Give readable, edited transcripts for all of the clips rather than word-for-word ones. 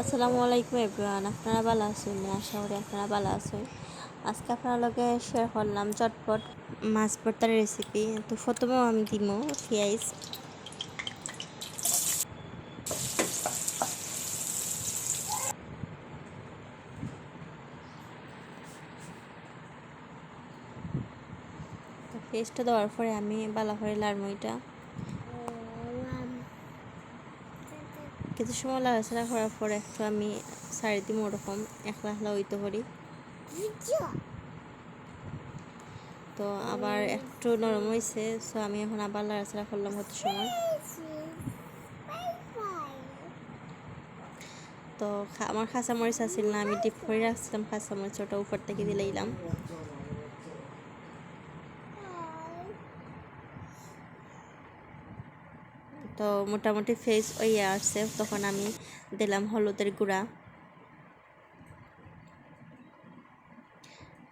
আসসালামু আলাইকুম এভরিওয়ান, আপনারা ভালো আছেন? আশা করি আপনারা ভালো আছেন। আজকে আপনার লগে শেয়ার করলাম চটপট মাছ ভর্তার রেসিপি। তো প্রথমেও আমি দিব পেঁয়াজ। তো পেস্টটা দেওয়ার পরে আমি ভালো করে লাড়মইটা কিছু সময় লাড়াচাড়া করার পরে একটু আমি ছাড়ি দিব, ওরকম একলা একলা হইতে পারি। তো আবার একটু নরম হয়েছে, সো আমি এখন আবার লাড়াচাড়া করলাম কত সময়। তো আমার কাঁচামরিচ আসছিল না, আমি ডিপ করে রাখছিলাম কাঁচামরিচ, ওটা উপর থেকে দিলাম। তো মোটামুটি ফেস ওই আসছে, তখন আমি দিলাম হলুদের গুঁড়া,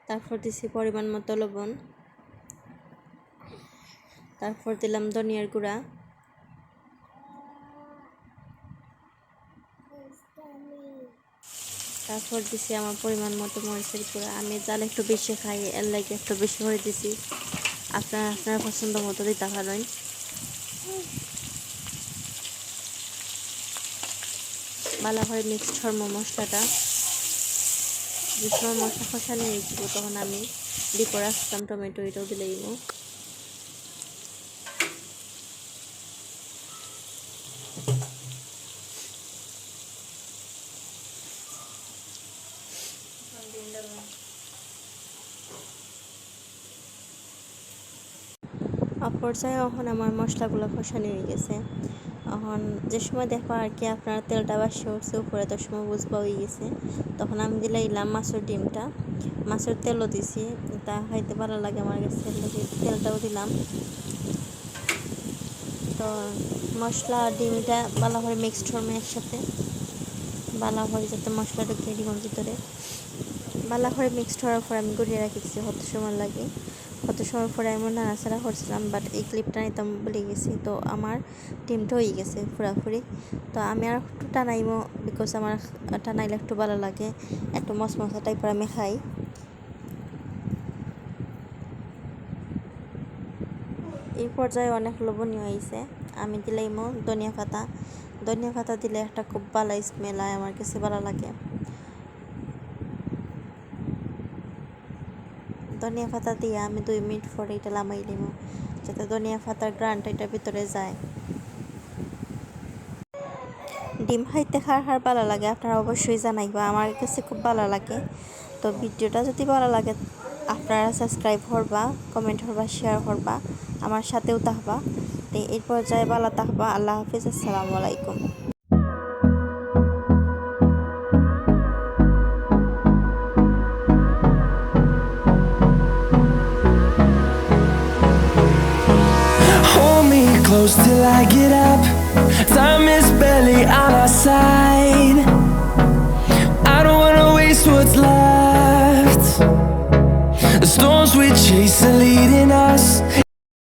তারপর দিছি পরিমাণ মতো লবণ, তারপর দিলাম ধনিয়ার গুঁড়া, তারপর দিছি আমার পরিমাণ মতো মরিচের গুঁড়া। আমি জাল একটু বেশি খাই, এর লাগে একটু বেশি করে দিছি, আপনারা আপনার পছন্দ মতো দিতে পারেন। ভালো করে মিক্সড করব মশলাটা। যে সময় মশলা কষা নিয়ে দিব, তখন আমি দিয়ে রাখতাম টমেটো, এটাও দিলে দিব। পর্যায়ে এখন আমার মশলাগুলো কষানো হয়ে গেছে। এখন যে সময় দেখবা আর কি আপনার তেলটা বাসে উঠছে উপরে, তোর সময় বুঝবা হয়ে গেছে। তখন আমি দিলাম মাছের ডিমটা, মাছের তেলও দিছি, তা খাইতে ভালো লাগে আমার কাছে, তেলটাও দিলাম। তো মশলা ডিমটা ভালো করে মিক্সড করবো একসাথে, ভালো করে যাতে মশলাটা ঢুকে ডিমের ভিতরে। ভালো করে মিক্সড হওয়ার পর আমি গড়িয়ে রাখছি, কত সময় লাগে। কত সময় পরে আমি নাড়াচাড়া করছিলাম, বাট এই ক্লিপটা নিতাম ভুলে গেছি। তো আমার ডিমটা হয়ে গেছে পুরাপুরি। তো আমি আর একটু টানাইবো, বিকজ আমার টানাইলে একটু ভালো লাগে, একটু মশমশা টাইপের আমি খাই। এই পর্যায়ে অনেক লোভনীয় হয়েছে। আমি দিলাইমো ধনিয়া পাতা। ধনিয়া পাতা দিলে একটা খুব ভালো স্মেল হয়, আমার কাছে ভালো লাগে। ধনিয়া পাতা দিয়ে আমি 2 মিনিট পরে এটা নামাই নিব, যাতে ধনিয়া পাতার গ্রানটা এটার ভিতরে যায়। ডিম খাইতে কার কার ভালো লাগে আপনারা অবশ্যই জানাইবা, আমার কাছে খুব ভালো লাগে। তো ভিডিওটা যদি ভালো লাগে আপনারা সাবস্ক্রাইব করবা, কমেন্ট করবা, শেয়ার করবা, আমার সাথেও থাকবা। তো এই পর্যায়ে ভালো থাকবা। আল্লাহ হাফিজ, আসসালামু আলাইকুম। Hold me close till I get up. Time is barely on